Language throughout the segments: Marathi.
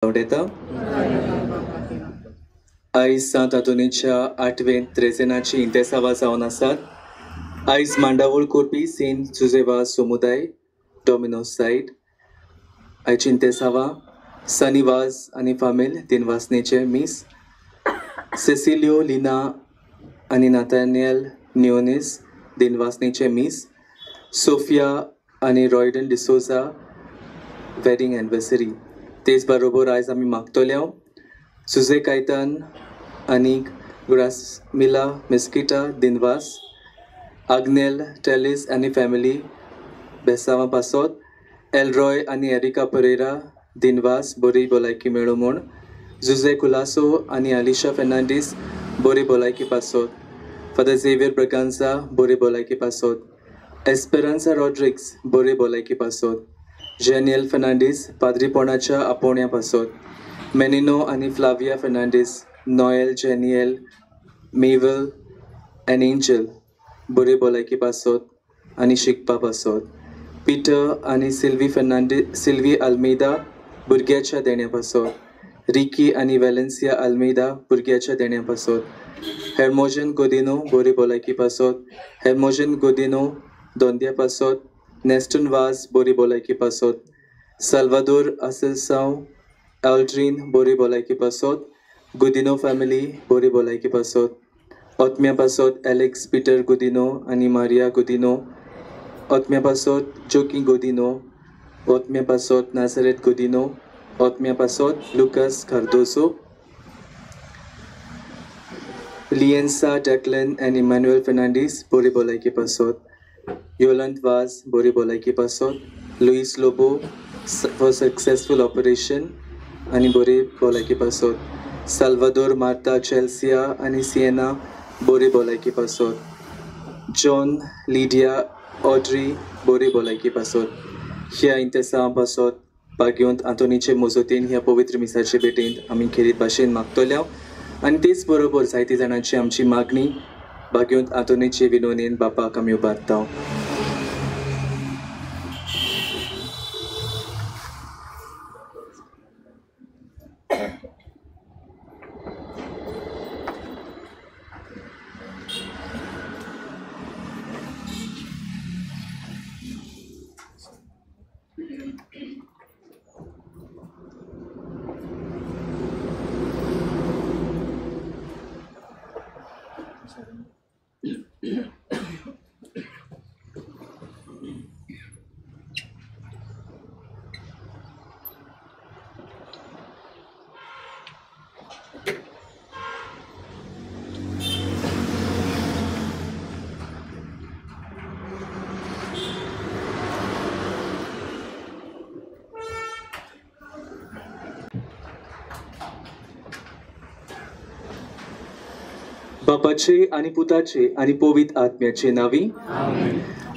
आवडेता आयज सांत आंतोनीच्या 8वें त्रेसेनाची इंतेसावा जावन आसात। आयज मांडावळ करपी सेंट जुजेवा समुदाय डॉमिनोस सायड आयची इंतेसावा सनिवाज आनी फामील दिनवासनेचे मीस सेसिलियो लिना आनी नाथानियल नियोनीस दिनवासनेचे मीस सोफिया आनी रॉयडन डिसोजा वेडिंग एनिवर्सरी। तेच बरोबर आयज आमी मागतल्या सुजे कायतान आनी ग्रासमिला मिस्किटा दिनवास आग्नेल टेलिस आनी फॅमिली बेसावा पासत एलरॉय आनी एरिका परेरा दिनवास बरी भलायकी मेळो म्हूण जुजे कुलासो आनी अलिशा फेर्नांडीस बरी भलायकी पासत फादर झेवियर ब्रगांजा बरी भलायकी पासत एस्पेरांसा रॉड्रिक्स बरी भलायकी पासत जेनियल फेर्नांडीस पाद्रीपणाच्या आपोवण्या पासत मेनिनो आनी फ्लाविया फेर्नांडीस नॉयल जेनियल मेवल एन एंजल बरी भलायकी पासत आनी शिकपा पासत पीटर आनी सिल्वी अल्मेदा भुरग्याच्या देण्या पासत रिकी आनी वेलेन्सिया अल्मेदा भुरग्याच्या देण्या पासत हेर्मोजन गोदिनो बरी भलायकी पासत हेर्मोजन गोदिनो दोंद्या पासत नेस्टन वाज बरी भलायकी पासत साल्वादोर आसेलसांव एल्ड्रीन बरी भलायकी पासत गुदिनो फॅमिली बरी भलायकी पासत ओतम्या पासत एलेक्स पीटर गुदिनो आनी मारिया गुदिनो ओतम्या पासत जोकी गुदिनो ओतम्या पासत नाझारेत गुदिनो ओतम्या पासत लुकास कार्दोसो लिएन्सा डॅक्लन आनी इमॅन्युएल फेर्नांडीस बरी भलायकी पासत योलंत वाज बरी भलायकी पासत Louis Lobo for successful operation आनी बरी भलायकी पासत साल्वादोर मार्ता चेल्सिया आनी सिएना बरी भलायकी पासत जॉन लिडिया ऑड्री बरी भलायकी पासत ह्या इंतेसा पासत बागयोंत आंतोनीचे मोजोतीन ह्या पवित्र मिसाचे भेटेंत आमी खेरीत भाशेन मागतल्या आनी तेच बरोबर जायती जाणांची आमची मागणी बागयोंत आंतोनीचे विनोनेन बापाक आमी उबारता। बापाचे आनी पुताचे आनी पवित्र आत्म्याचे नावी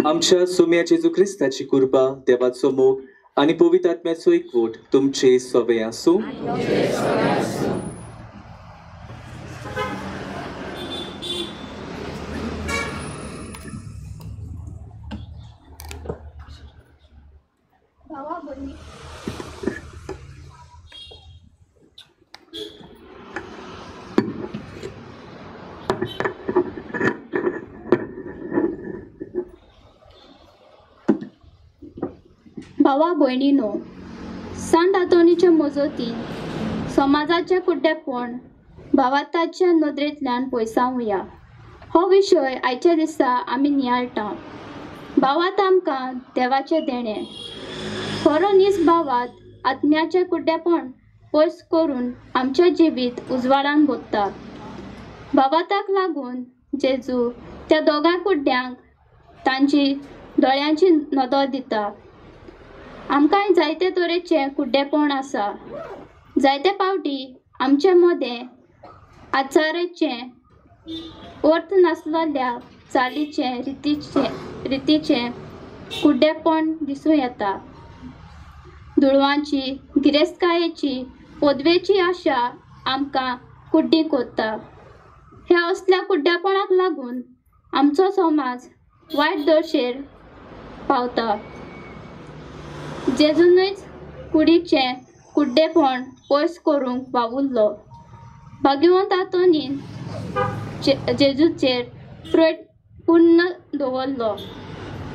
आमच्या सोम्या जेजू क्रिस्ताची कृपा देवाचो मोग आनी पवित्र आत्म्याचो एकवट तुमचे सवे आसूं। भावा भयणीनो सांत आंतोनीच्या मोजोतीन समाजाचे कुड्डेपण भावाताच्या नदरेंतल्यान पयसावया हो विशय आयच्या दिसा आमी नियाळटा। भावात आमकां देवाचे देणे खरो नीस भावात आत्म्याचे कुड्डेपण पयस करून आमचे जिवीत उजवाडान भोगता। भावाताक लागून जेजू त्या दोगां कुड्ड्यांक तांची दोळ्यांची नदर दिता। आमकां जायते तरेचे कुड्डेपण आसा जायते पावटी आमचे मदें आचाराचे अर्थ नासलेल्या चालीचे रितीचे कुड्डेपण दिसूं येता। दुळवांची गिरेस्तकायेची पदवेची आशा आमकां कुड्डी कोत्ता। ह्या असल्या कुड्डेपणाक लागून आमचो समाज वायट दशेर पावता। जेजूनच कुडीचे कुड्डेपण पयस करूंक वावुरलो. भाग्यवंतातोनीन जेजूचेर प्रेम पूर्ण दवरलो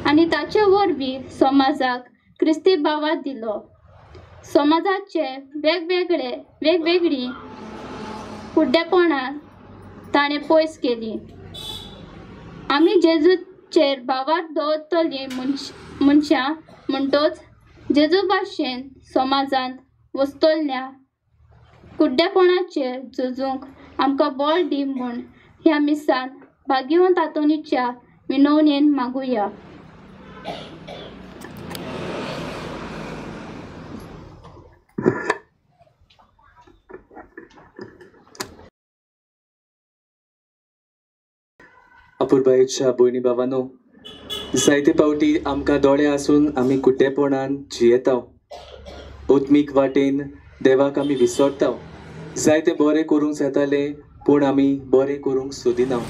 आनी ताचे वरवीं समाजाक क्रिस्ती भावां दिलो. समाजाचे वेगवेगळी कुड्डेपणां ताणें पयस केली. आमी जेजूचेर भावार दवरतलीं मनशां म्हणटोच जेजू भाशेन समाजांत वस्तोल्ल्या कुड्डेपणाचेर झुजूंक आमकां बळ दी म्हूण ह्या मिसान भाग्यवंत आंतोनीच्या विनवणेन मागुया. अपुरबायेच्या भयणी भावांनो, जायते फावटी आमकां दोळे आसून आमी कुड्डेपणान जियेताव. ओत्मीक वाटेन देवाक आमी विसरताव. जायते बरें करूंक जाताले पूण आमी बरें करूंक सोदिनाव.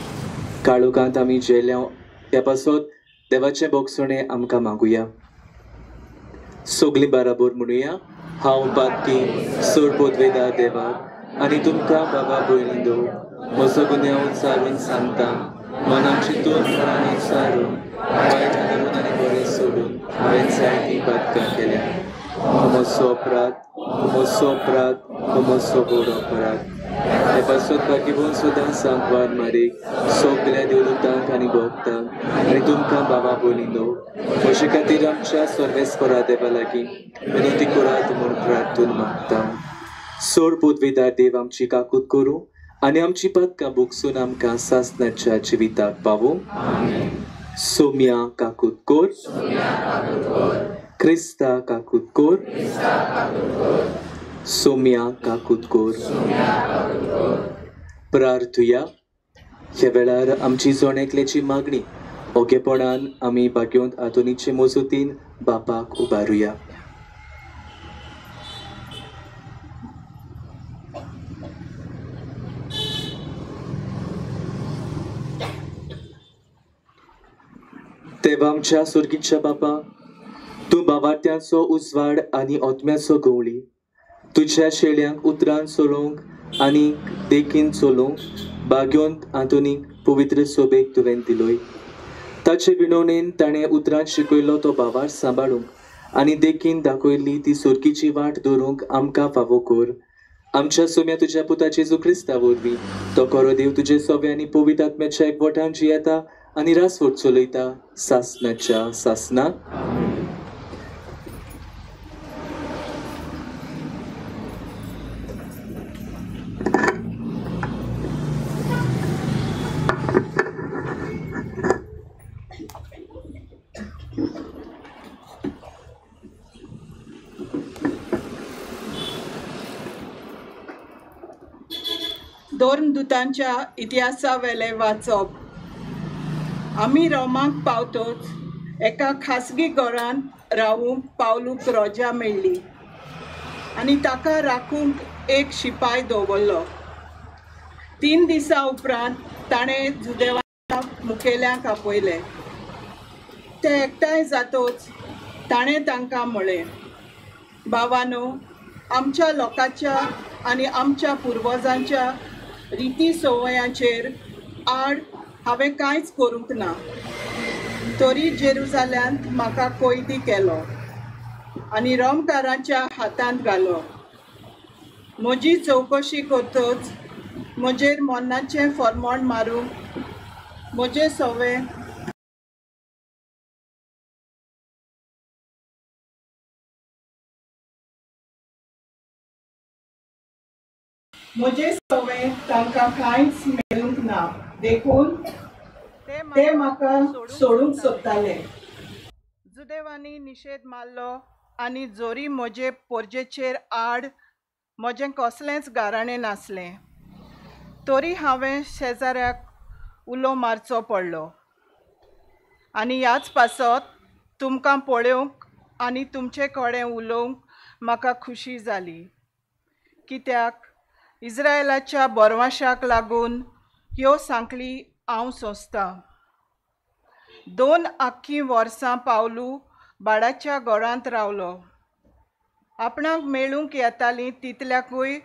काळोखांत आमी जेल्या ह्या पासत देवाचें बोगसणे आमकां मागुया. सगलीं बाराबोर म्हणुया. हांव पातकी सोड पोदवेदार देवाक आनी तुमकां बाबा भयणींदो म्हजो गुन्यांव चालून सांगता. मनाक चिंतून मनान सारून वायट आनी बरें सोडून हांवें जायतीं पातकां केल्या. म्हजो अपराध म्हजो व्हड अपराध. हे पासत भाग्यवान सुद्दां सांगवार मारीक सगल्या देवदूतांक आनी भक्तांक आनी तुमकां बाबा भयणींदो म्हजे खातीर आमच्या सर्वेस्परा देवा लागीं विनंती करात म्हूण प्रार्थून मागता. सोड पोदवेदार देव आमची काकूत करूं आनी आमची पातकां भोगसून आमकां सासणाच्या जिविताक पावूं. सोम्या काकूत कोर. क्रिस्ता काकूत कोर. सोम्या काकूत कोर. प्रार्थुया. ह्या वेळार आमची जोणेकल्याची मागणी ओगेपणान आमी भाग्यवंत आंतोनीचे मोजूतीन बापाक उबारुया. देवा आमच्या सुर्गीच्या बापा, तूं भावार्थ्यांचो उजवाड आनी ओतम्याचो गवळी तुज्या शेळ्यांक उतरान चलोवंक आनी देखीन चलोवंक भाग्यवंत आंतोनीक पवित्र सोबेक तुवें दिलोय. ताचे विनवणेन ताणें उतरान शिकयलो तो भावार सांबाळूंक आनी देखीन दाखयल्ली ती सुर्गीची वाट दवरूंक आमकां फावो कर. आमच्या सोम्या तुज्या पुता जेजू क्रिस्ता वरवीं तो खरो देव तुजे सोबे आनी पवित्र आत्म्याच्या एकवटान जियेता आनी रासवट चलयता सासणाच्या सासनाक. धर्मदूतांच्या इतिहासा वेले वाचप. आमी रोमाक पावतोच एका खासगी घरांत रावूंक पावलूक रोजा मेळ्ळी आनी ताका राखूंक एक शिपाय दवरलो. 3 दिसां उपरांत ताणें जुदेवाच्या मुखेल्यांक आपयले. ते एकठांय जातोच ताणें तांकां म्हळें, भावांनो, आमच्या लोकांच्या आनी आमच्या पुर्वजांच्या रिती सवयांचेर आड हांवें कांयच करूंक ना. तरी जेरुजाल्यांत म्हाका कैदी केलो आनी रोमकारांच्या हातांत घालो. म्हजी चवकशी करतोच म्हजेर मरणाचें फर्मोण मारूंक म्हजे सवे तांकां कांयच मेळूंक ना. देखून ते म्हाका सोडूंक सोदताले. जुदेवांनी निशेध मारलो आनी जोरी म्हजे पोरजेचेर आड म्हजें कसलेंच गाराणें नासलें. तरी हांवें शेजाऱ्याक उलो मारचो पडलो आनी ह्याच पासत तुमकां पळोवंक आनी तुमचे कडेन उलोवंक म्हाका खुशी जाली. कित्याक इस्रायेलाच्या बोरवाशाक लागून ह्यो सांखळी हांव सोंसतां. 2 आख्खीं वर्सां पावलू भाडाच्या घरांत रावलो. आपणाक मेळूंक येतालीं तितल्याकूय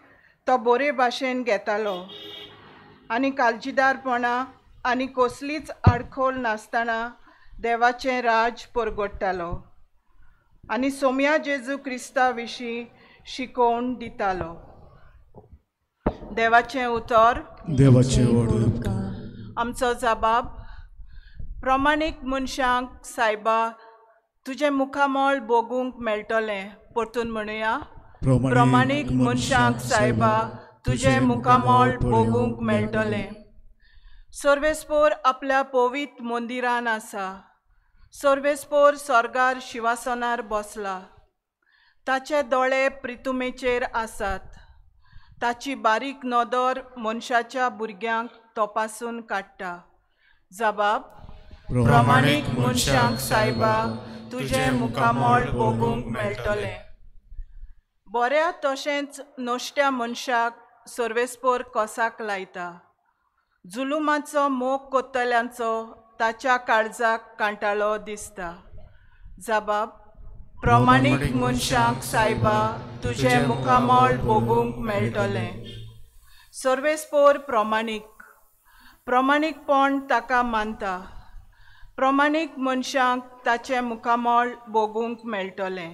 तो बरे भाशेन घेतालो आनी काळजीदारपणा आनी कसलीच आडखोल नासतना देवाचें राज परगडटालो आनी सोम्या जेजू क्रिस्ता विशीं शिकोवन दितालो. देवाचें उतर. आमचो जबाब. प्रमाणीक मनशांक सायबा तुजें मुखामोळ भोगूंक मेळटलें. परतून म्हणुया. प्रमाणीक मनशांक सायबा तुजें मुखामोळ भोगूंक मेळटलें. सर्वेस्पोर आपल्या पवित मंदिरान आसा. सर्वेस्पोर स्वर्गार शिवासनार बसला. ताचे दोळे प्रितुमेचेर आसात. ताची बारीक नदर मनशाच्या भुरग्यांक तपासून काडटा. जबाब. प्रमाणीक मनशांक सायबा तुजें मुखामोळ भोगूंक मेळटलें. बऱ्या तशेंच नश्ट्या मनशाक सर्वेस्पोर कोसाक लायता. जुलुमाचो मोग कोत्तल्यांचो ताच्या काळजाक कांटाळो दिसता. जबाब. प्रमाणीक मनशांक सायबा तुजें मुखामोळ भोगूंक मेळटलें. सर्वेस्पोर प्रमाणीक. प्रमाणीकपण ताका मानता. प्रमाणीक मनशांक ताचें मुखामोळ भोगूंक मेळटलें.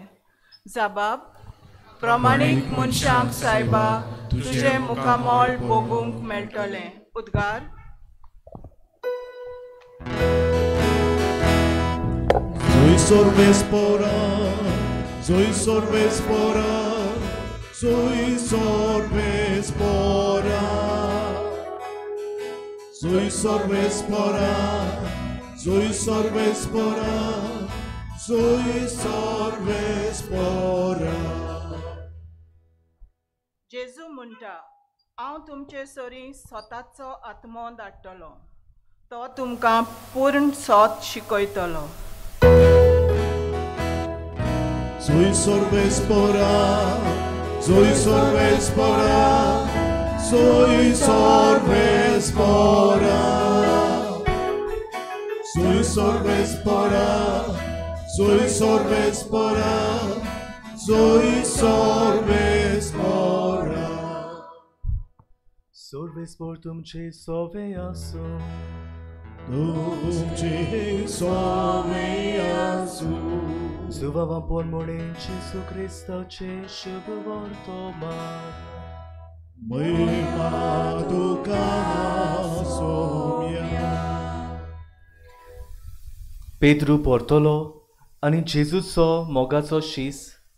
जबाब. प्रमाणीक मनशांक सायबा तुजें मुखामोळ भोगूंक मेळटलें. उद्गार. Soy sorbespora, soy sorbespora, soy sorbespora, soy sorbespora, soy sorbespora, soy sorbespora. जेजू म्हणटा, हांव तुमचे सरी स्वताचो आत्मो धाडटलो. तो तुमकां पूर्ण सोत शिकयतलो. Soy sorbespora, soy sorbespora, soy sorbespora, soy sorbespora, soy sorbespora, soy sorbespora. Sorbespor तुमचे सोवे आसू. तुमचे सोवे आसू. Zuvavam pormole Jesu Christoce शुभ वर्तमान. महिमा तुका सोम्या. पेद्रू परतलो आनी जेजूचो मोगाचो शीस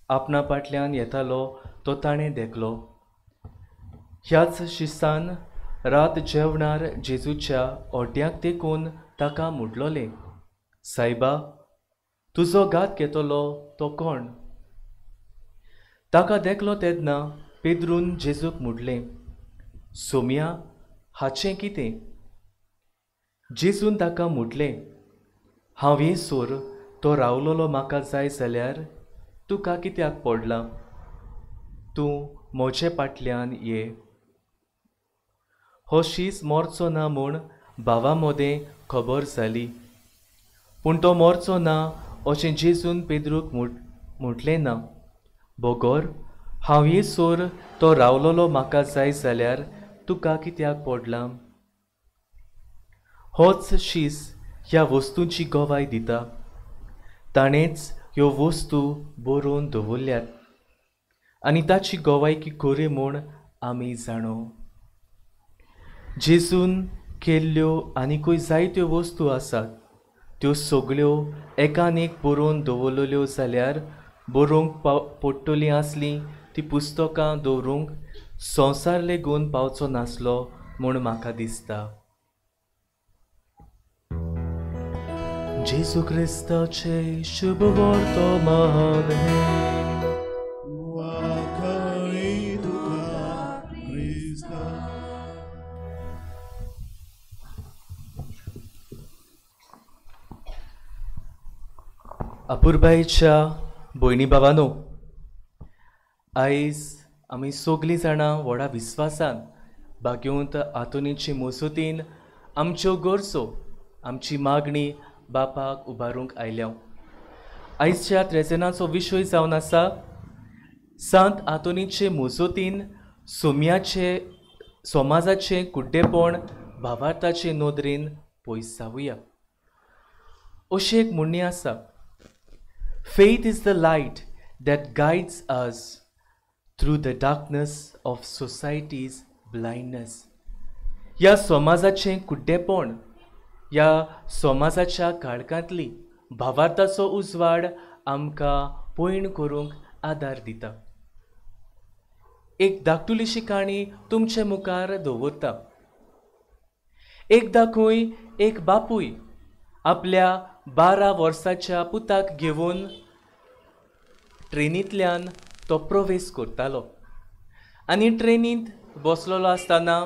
आपणा फाटल्यान येतालो तो ताणें देखलो. ह्याच शिसान रात जेवणार जेजूच्या ओट्याक तेकून ताका म्हटलोलें, सायबा, तुजो घात घेतलो तो कोण? ताका देखलो तेन्ना पेद्रून जेजूक म्हटलें, सोम्या, हाचें कितें? जेजून ताका म्हटलें, हांव येसोर तो रावलोलो म्हाका जाय जाल्यार तुका कित्याक पडलां? तूं म्हजे फाटल्यान ये. हो शीस मोरचो ना म्हूण भावा मोदें खबर जाली. पूण तो मोरचो ना अशें जेजून पेद्रूक म्हटलें ना. बोगोर, हांव येसोर तो रावलोलो म्हाका जाय जाल्यार तुका कित्याक पडलां? होच शीस ह्या वस्तूंची गोवाय दिता. ताणेंच ह्यो वस्तू बरोवन दवरल्यात आनी ताची गोवायकी खरी म्हूण आमी जाणो. जेजून केल्ल्यो आनीकूय जायत्यो वस्तू आसात. त्यो सगळ्यो एकान एक बरोवन दवरलेल्यो जाल्यार बरोवंक पडटलीं आसलीं तीं पुस्तकां दवरूंक संवसार लेगून पावचो नासलो म्हूण म्हाका दिसता. जेजू क्रिस्ताचे शुभ वर्तमान हे. वाखाणी तुका क्रिस्ता. अपुर्बायेच्या भयणी भावांनो, आयज आमी सगळीं जाणां व्हडा विस्वासान भाग्योंत आतोनीचे मसुतीन आमच्यो गरजो, आमची मागणी बापाक उबारूंक आयल्या. आयजच्या त्रेजनाचो विशय जावन आसा सांत आंतोनीचे मोजोतीन समाजाचे कुड्डेपण भावार्थाचे नोदरेन पयस जावया. अशी एक म्हणणी आसा, faith is the light that guides us through the darkness of society's blindness. ह्या समाजाचें कुड्डेपण, ह्या समाजाच्या काळखांतली भावार्थाचो उजवाड आमकां पयण करूंक आदार दिता. एक धाकटुलीशी काणी तुमचे मुखार दवरता. एकदां खंय एक बापूय आपल्या 12 वर्साच्या पुताक घेवन ट्रेनींतल्यान तो प्रवेश करतालो. आनी ट्रेनींत बसलेलो आसतना,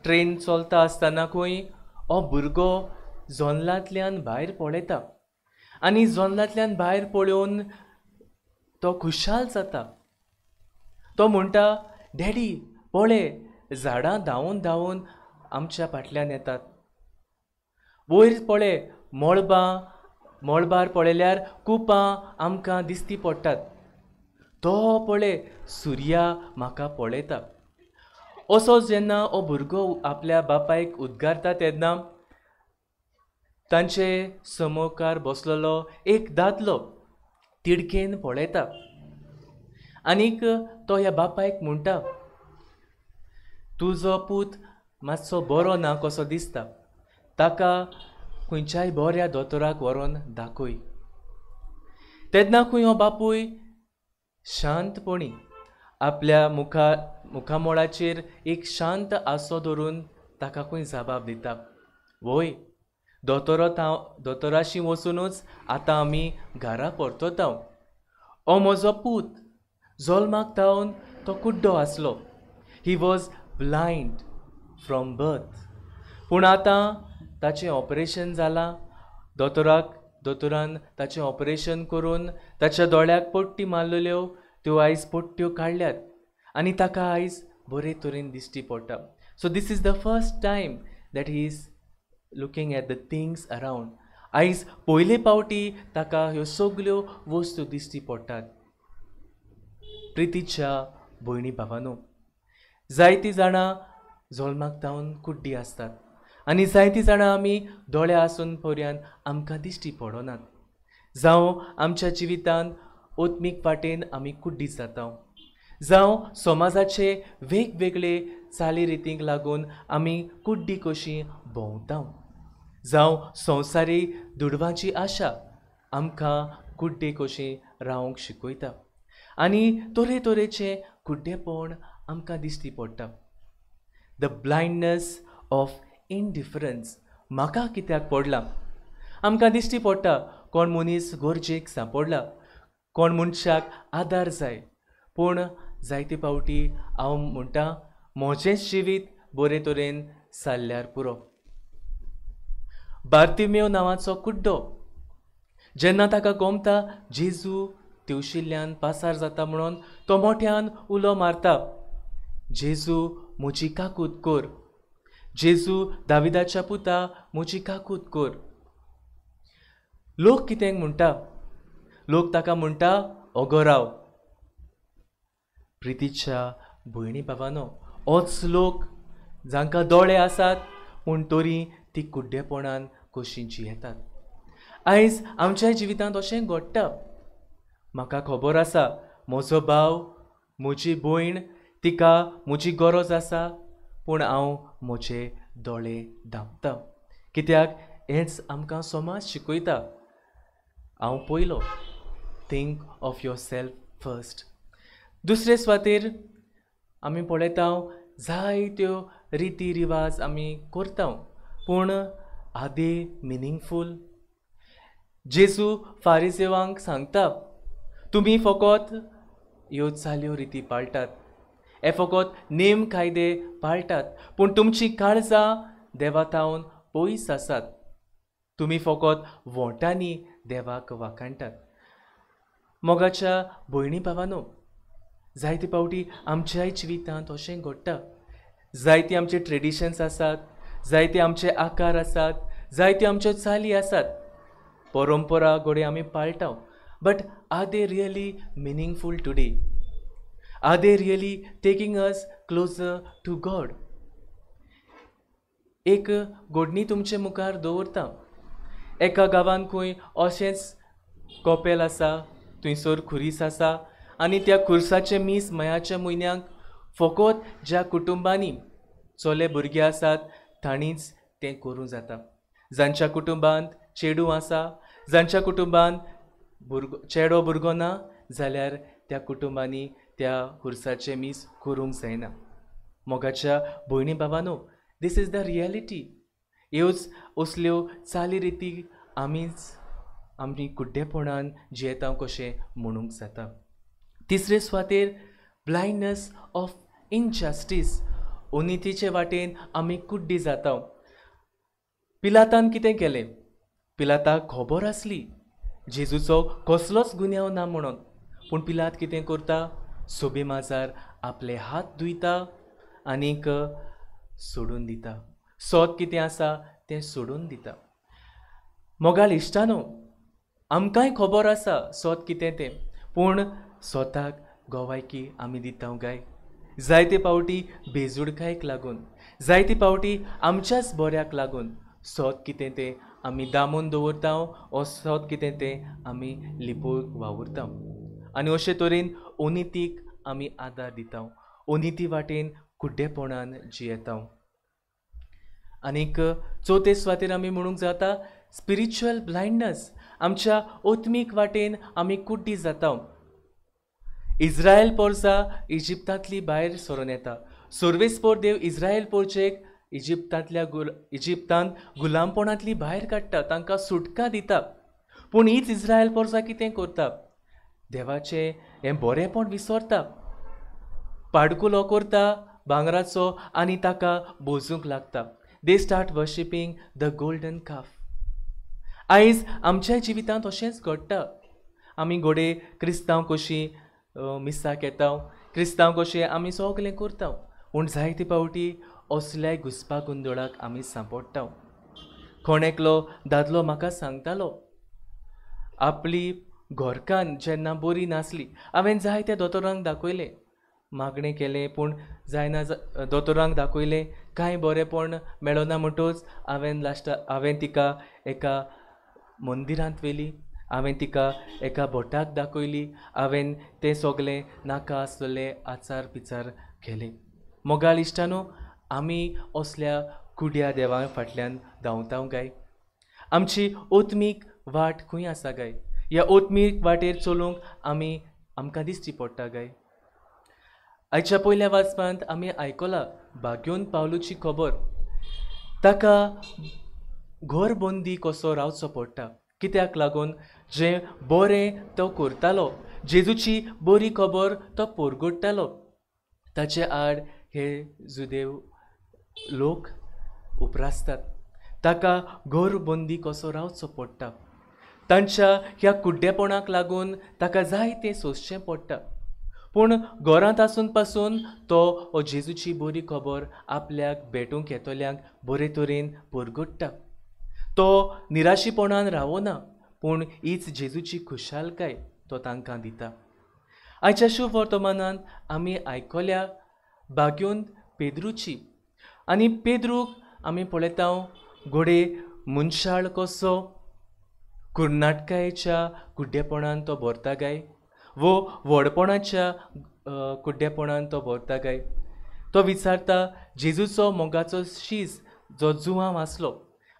ट्रेन चलता आसतना खंय हो भुरगो जॉनलांतल्यान भायर पळयता. आनी जॉनलांतल्यान भायर पळोवन तो खुशाल जाता. तो म्हणटा, डॅडी पळय, झाडां धांवून धांवून आमच्या फाटल्यान येतात. वयर पळय, मळबार पळयल्यार कुपां आमकां दिसती पडटात. तो पळय, सुर्या म्हाका पळयता. असो जेन्ना हो भुरगो आपल्या बापायक उद्गारता तेन्ना तांचे समोकार बसलेलो एक दादलो तिडकेन पळयता. आनीक तो ह्या बापायक म्हणटा, तुजो पूत मातसो बरो ना कसो दिसता, ताका खंयच्याय बऱ्या दोतोराक व्हरोन दाखय. तेन्ना खंय हो बापूय शांतपणी आपल्या मुखामोळाचेर एक शांत आसो धरून ताका खंय जबाब दिता, वय दोतोराशी वचूनच आतां आमी घरा परततांव. हो म्हजो पूत, जल्माक जावन तो कुड्डो आसलो. He was blind from birth. पूण आतां ताचें ऑपरेशन जालां. दोतोरान ताचें ऑपरेशन करून ताच्या दोळ्याक पट्टी मारलेल्यो त्यो आयज पट्ट्यो काडल्यात आनी ताका आयज बरे तरेन दिश्टी पडटा. So this is the first time that he is looking at the things around. आयज पयले फावटी ताका ह्यो सगल्यो वस्तू दिश्टी पडटात. प्रितीच्या भयणी भावांनो, जायतीं जाणां जल्माक जावन कुड्डी आसतात आनी जायतीं जाणां आमी दोळे आसून पर्यान आमकां दिश्टी पडनात. जावं आमच्या जिवितांत ओत्मीक वाटेन आमी कुड्डी जाता, जावं समाजाचे वेगवेगळे चाली रितींक लागून आमी कुड्डी कशी भोंवता, जावं संवसारी दुडवाची आशा आमकां कुड्डे कशी रावंक शिकयता. आनी तरेतरेचे कुड्डेपण आमकां दिश्टी पडटा. द ब्लायंडनेस ऑफ इनडिफरन्स म्हाका कित्याक पडला? आमकां दिश्टी पडटा कोण मनीस गरजेक सांपडला, कोण मनशाक आदार जाय. पूण जायते फावटी हांव म्हणटा, म्हजेंच जिवीत बरे तरेन चल्ल्यार पुरो. बार्तिमेव नांवाचो कुड्डो जेन्ना ताका गमता जेजू तेवशिल्ल्यान पासार जाता म्हणून तो मोठ्यान उलो मारता, जेजू म्हजी काकूट कर, जेजू दाविदाच्या पुता म्हजी काकूट कर. लोक कितें म्हणटा? लोक ताका म्हणटा, ओगो राव. प्रितीच्या भयणी भावांनो, होच लोक जांकां दोळे आसात पूण तरी ती कुड्डेपणान कशीं जियेतात. आयज आमच्या जिवितांत अशें घडटा. म्हाका खबर आसा, म्हजो भाव, म्हजी भयण, तिका म्हजी गरज आसा, पूण हांव म्हजे दोळे धांपता. कित्याक हेंच आमकां समाज शिकयता. हांव पयलो, think of your self first. दुसरे सुवातेर आमी पळयता जायत्यो रिती रिवाज आमी करता, पूण आर दे मिनींगफूल? जेजू फारिसेवांक सांगता, तुमी फकत ह्यो चाल्यो रिती पाळटात, हे फकत नेम कायदे पाळटात, पूण तुमची काळजां देवातावन पयस आसात. तुमी फकत वोटांनी देवाक वाखाणटात. मोगाच्या भयणी भावांनो, जायते फावटी आमच्याय जिवितांत अशें घडटा. जायते आमचे ट्रेडिशन्स आसात, जायते आमचे आकार आसात, जायत्यो आमच्यो चाली आसात, परंपरा घडये आमी पाळटा, but are they really meaningful today? Are they really taking us closer to God? एक घोडणी तुमचे मुखार दवरता. एका गांवांत खंय अशेंच कोपेल आसा, थंयसर खुरीस आसा आनी त्या खुर्साचे मीस मयाच्या म्हयन्यांक फकत ज्या कुटुंबांनी चले भुरगे आसात तांणीच तें करूं जाता. जांच्या कुटुंबांत चेडूं आसा, जांच्या कुटुंबांत चेडो भुरगो ना जाल्यार त्या कुटुंबांनी त्या खुर्साचे मीस करूंक जायना. मोगाच्या भयणी भावांनो, दीस इज द रियलिटी. ह्योच असल्यो चाली रिती आमी कुड्डेपणान जियेता कशें म्हणूंक जाता. तिसरे सुवातेर ब्लायंडनेस ऑफ इनजस्टीस. अनितीचे वाटेन आमी कुड्डी जाता. पिलातान कितें केलें? पिलाताक खबर आसली जेजूचो कसलोच गुन्यांव ना म्हणून, पूण पिलात कितें करता? सोबे माजार आपले हात धुयता आनीक सोडून दिता. सोद कितें आसा तें सोडून दिता. मोगाल इश्टानो, आमकांय खबर आसा सोद कितें तें, पूण सोताक गोवायकी आमी दिता काय? जायते पावटी बेजूडकायेक लागून, जायते पावटी आमच्याच बऱ्याक लागून सोद कितें तें आमी दामून दवरता वो सोद कितें तें आमी लिपोवंक वावुरता आनी अशे तरेन अनितीक आमी आदार दिता. अनिती वाटेन कुड्डेपणान जियेता. आनीक चवथे सुवातेर आमी म्हणूंक जाता स्पिरिच्युअल ब्लायंडनेस. आमच्या ओत्मीक वाटेन आमी कुड्डी जाता. इस्रायल पोरसा इजिप्तांतली भायर सरून येता. सर्वेस्पोर देव इस्रायल पोरचेक इजिप्तांत गुलामपणांतली भायर काडटा, तांकां सुटका दिता. पूण हीच इस्रायल पोरसां कितें करता? देवाचें हें बरेंपण विसरता, पाडकुलो करता भांगराचो आनी ताका बोजूंक लागता. दे स्टार्ट वर्शिपींग द गोल्डन काफ. आयज आमच्या जिवितांत अशेंच घडटा. आमी घोडे क्रिस्तांव कशीं मिसाक येता, क्रिस्तांव कशें आमी सगलें करता, पूण जायते पावटी असल्याय घुसपा गोंदळाक आमी सांपडटा. कोण एकलो दादलो म्हाका सांगतालो, आपली घोरकान जेन्ना बरी नासली, हांवें जायत्या दोतोरांक दाखयलें, मागणें केलें, पूण जायना. दोतोरांक दाखयलें, कांय बरेंपण मेळना म्हणटच हांवें तिका एका मंदिरांत व्हेली, हांवें तिका एका भटाक दाखयली, हांवें तें सगलें नाका आसलें आचार पिचार केलें. मोगाल इश्टानो, आमी असल्या कुड्या देवा फाटल्यान धांवता काय? आमची ओत्मीक वाट खंय आसा काय? ह्या ओत्मीक वाटेर चलूंक आमकां दिसची पडटा काय? आयच्या पयल्या वाचपांत आमी आयकलां भाग्योन पावलूची खबर. ताका घरबंदी कसो रावचो पडटा. कित्याक लागून? जें बरें तो करतालो, जेजूची बरी खबर तो पोरगोडटालो, ताचे आड हे जुदेव लोक उपरासतात. ताका घरबंदी कसो रावचो पडटा. तांच्या ह्या कुड्डेपणाक लागून ताका जायतें सोंसचें पडटा. पूण घरांत आसून पासून तो जेजूची बरी खबर आपल्याक भेटूंक येतल्यांक बरे तरेन पोरगोडटा. तो निराशीपणान रावना, पूण हीच जेजूची खुशालकाय तो तांकां दिता. आयच्या शुभ वर्तमानांत आमी आयकल्या भाग्योन पेद्रूची. आनी पेद्रूक आमी पळयता घोडे मनशाळ कसो कर्नाटकायेच्या कुड्डेपणान तो भरता काय, वो व्हडपणाच्या कुड्डेपणान तो भरता काय? तो विचारता जेजूचो मोगाचो शीस जो जुवांव आसलो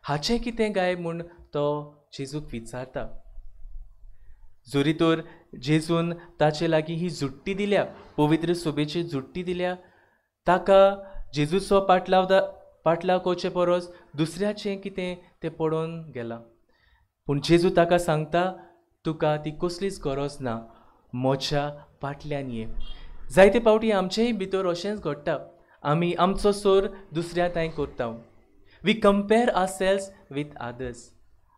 हाचें कितें गाय म्हूण तो जेजूक विचारता. जोरी तर जेजून ताचे लागीं ही जुट्टी दिल्या, पवित्र सोबेची जुट्टी दिल्या, ताका जेजूचो पाटलाव करचे परस दुसऱ्याचें कितें तें पडोवन गेलां. पूण जेजू ताका सांगता, तुका ती कसलीच गरज ना, म्हज्या फाटल्यान ये. जायते पावटी आमचेय भितर अशेंच घडटा. आमी आमचो सोर दुसऱ्या तांय करता. We compare ourselves with others.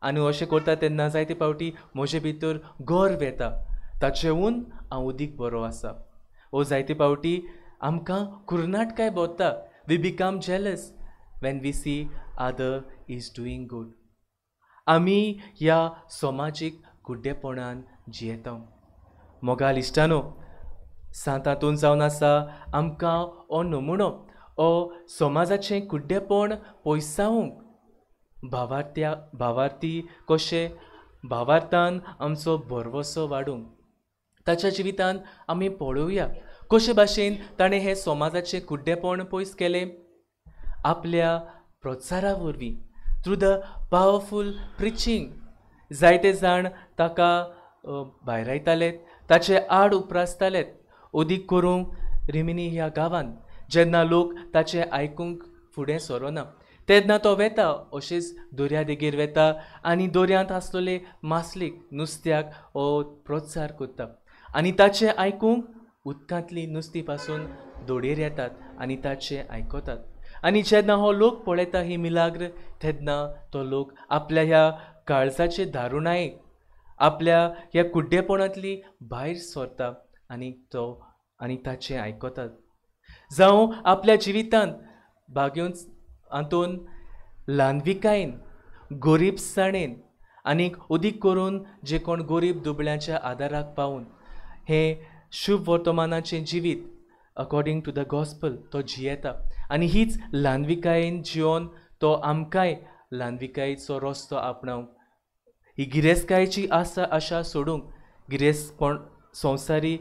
आनी अशें करता तेन्ना जायते पावटी म्हजे भितर गर्व येता, ताचेहून हांव उदीक बरो आसा. वो जायते पावटी आमकां कुर्नाटकाय भोंवता. We become jealous when we see other is doing good. आमी ह्या समाजीक कुड्डेपणान जियेता. मोगाल इश्टानो, सांतातून जावन आसा आमकां हो नमुनो हो समाजाचें कुड्डेपण पयसावंक भावार्थी कशे भावार्थान आमचो भरवोसो वाडूंक ताच्या जिवितान आमी पळोवया कशे भाशेन ताणें हें समाजाचें कुड्डेपण पयस केलें. आपल्या प्रोत्सारा वरवीं थ्रू द पावरफूल प्रिचींग जायते जाण ताका भायर येताले, ताचे आड उपरासताले. ओदीक करून रिमिनी ह्या गांवांत जेन्ना लोक ताचें आयकूंक फुडें सरोना तेन्ना तो वेता अशेंच दर्या देगेर वेता आनी दर्यांत आसलेले मासलीक नुस्त्याक हो प्रोत्सार करता आनी ताचें आयकूंक उदकांतली नुस्तीं पासून दोडेर येतात आनी ताचें आयकतात. आनी जेन्ना हो लोक पळयता ही मिलाग्र तेन्ना तो लोक आपल्या ह्या काळजाचे दारुणायेक आपल्या ह्या कुड्डेपणांतली भायर सरता आनी ताचें आयकतात. जावं आपल्या जिवितांत बागेंत हातून ल्हानविकायेन गरीबसाणेन आनीक उदीक करून जे कोण गरीब दुबळ्यांच्या आदाराक पावून हें शुभ वर्तमानाचें जिवीत अकॉर्डिंग टू द गॉस्पल तो जियेता आनी हीच ल्हानविकायेन जिवन तो आमकांय ल्हानविकायेचो रस्तो आपणावंक ही गिरेस्तकायेची आशा सोडूंक गिरेस्तपण संवसारी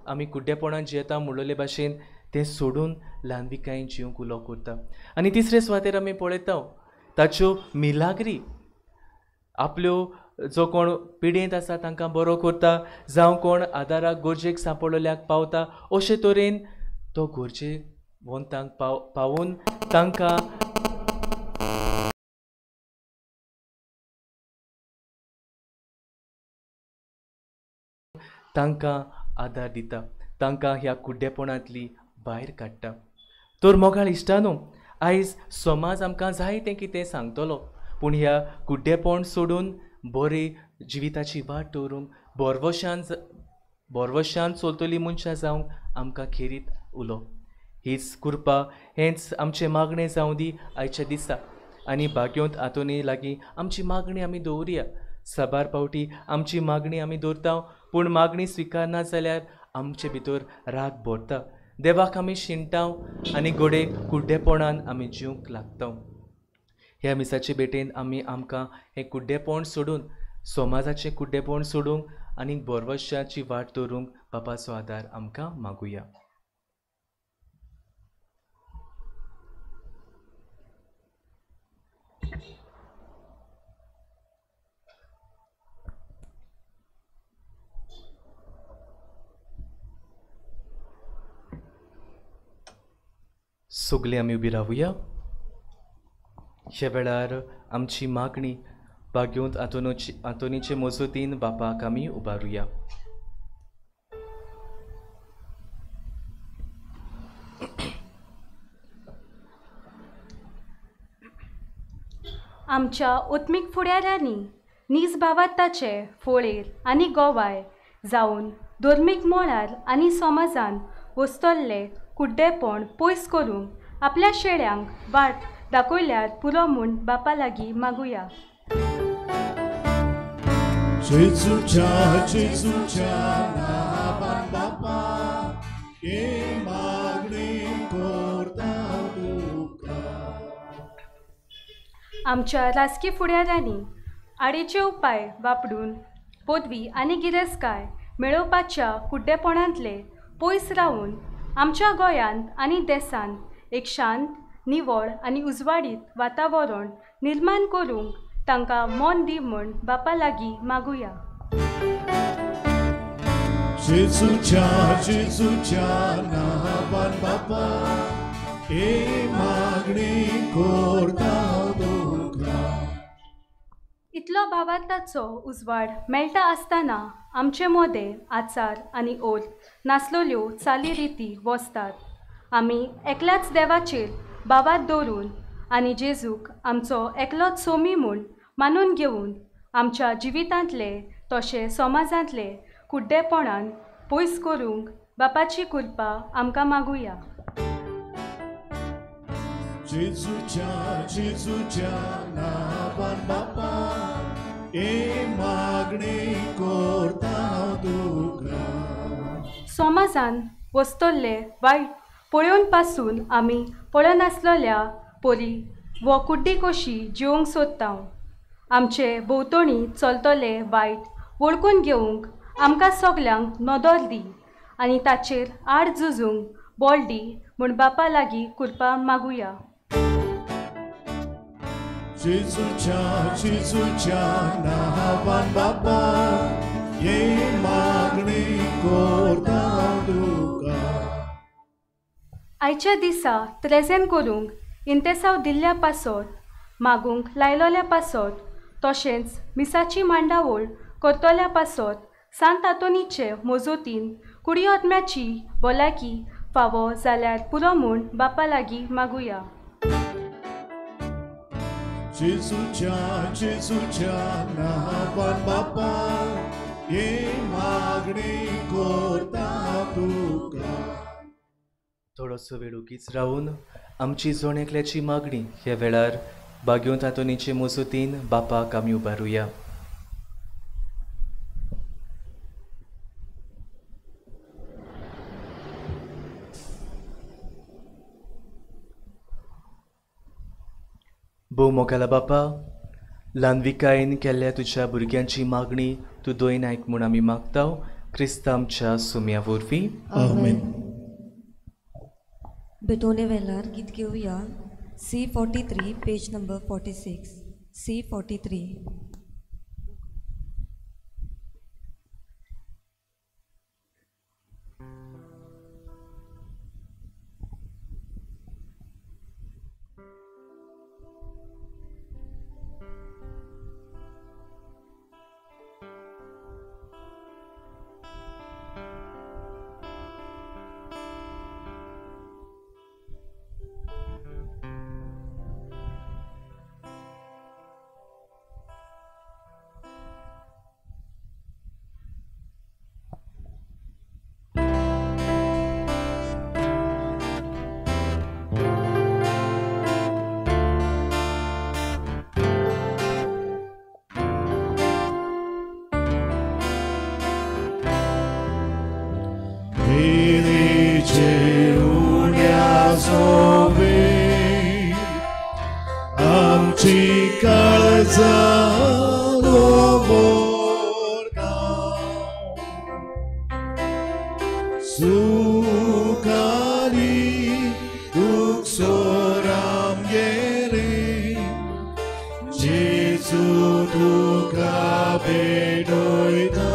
आमी कुड्डेपणान जियेता म्हणले भाशेन तें सोडून ल्हानविकायेन जिवंक उलो करता. आनी तिसरे सुवातेर आमी पळयता ताच्यो मिलाग्री आपल्यो जो कोण पिडेंत आसा तांकां बरो करता जावं कोण आदाराक गरजेक सांपडलेल्याक पावता अशे तरेन तो गरजेक वंतांक पावून तांकां आदार दिता, तांकां ह्या कुड्डेपणांतली भायर काडटा. तर मोगाळ इश्टानो आयज समाज आमकां जायतें कितें सांगतलो पूण ह्या कुड्डेपण सोडून बरे जिविताची वाट दवरूंक बोरवशान चलतली मनशां जावंक आमकां खेरीत उलो. हीच कृपा हेंच आमचें मागणें जावं दी आयच्या दिसा आनी भाग्योंत हातूनी लागीं आमची मागणी आमी दवरया. साबार पावटी आमची मागणी आमी दवरता पूण मागणी स्विकारना जाल्यार आमचे भितर राग भरता, देवाक आमी शिणटाव आनी गोडेक कुड्डेपणान आमी जिवंक लागता. ह्या मिसाचे भेटेन आमकां हें कुड्डेपण सोडून समाजाचें कुड्डेपण सोडूंक आनी बोरवशाची वाट दवरूंक बापाचो आदार आमकां मागुया. सगळीं आमी उबी रावुया. ह्या वेळार आमची मागणी भाग्योंत आंतोनीचे मजतीन बापाक आमी उबारुया. आमच्या ओत्मीक फुडाऱ्यांनी नीज भावार्थाचे फोळेर आनी गोवाय जावन धर्मीक मळार आनी समाजान वस्तल्ले कुड्डेपण पयस करूंक आपल्या शेळ्यांक वाट दाखयल्यार पुरो म्हूण बापा लागीं मागुया. जेजूच्या नांवान बापा हे मागणी करता तुका. आमच्या राजकी फुडाऱ्यांनी आडीचे उपाय वापरून पदवी आनी गिरेस्तकाय मेळोवपाच्या कुड्डेपणांतले पयस रावून आमच्या गोंयांत आनी देशांत एक शांत निवळ आनी उजवाडीत वातावरण निर्माण करूंक तांकां मोन दी म्हूण बापा लागीं मागुया. जेजूच्या नांवान बापा हे मागणी करता तुका. इतलो भावार्थाचो उजवाड मेळटा आसतना आमचे मोदे आचार आनी ओल नासलोल्यो चाली रिती वसतात. आमी एकल्याच देवाचेर बावात दवरून आनी जेजूक आमचो एकलोच सोमी म्हूण मानून घेवन आमच्या जिवितांतले तशें समाजांतले कुड्डेपणान पयस करूंक बापाची कृपा आमकां मागुया. जेजूच्या नांवान बापा हे मागणी करता तुका. समाजान वस्तोल्ले वायट पळोवन पासून आमी पळनासलेल्या परी वो कुड्डी कशी जिवंक सोदता. आमचे भोंवतणी चलतले वायट वळखून घेवंक आमकां सगल्यांक नदर दी आनी ताचेर आड झुजूंक बळ दी म्हूण बापा लागीं कृपा मागुया. जेजूच्या नांवान बापा हे मागणी करता तुका. आयच्या दिसा त्रेजेन करूंक इंतेसाव दिल्ल्या पासत मागूंक लायलोल्या पासत तशेंच मिसाची मांडावळ करतल्या पासत सांत आंतोनीचे मोजोतीन कुडियोत्म्याची भलायकी फावो जाल्यार पुरो म्हूण बापा लागीं मागुया. जेजूच्या नांवान बापा हे मागणी करता तुका. थोडोसो वेळ उगीच रावून आमची जोण एकल्याची मागणी ह्या वेळार बाग्यो तातोनीचे मोसुतीन बापाक आमी उबारुया. भोव मोगाला बापा, ल्हानविकायेन केल्ल्या तुज्या भुरग्यांची मागणी तूं दोयन आयक म्हूण आमी मागताव क्रिस्तांव आमच्या सुम्या वरवीं. आमेन. बेटोने वेलार गीत घेवया. C43 page number 46. C43. आमची काळजा सुखारी दुख सोराम गेले जेजू तुका भेटोयता.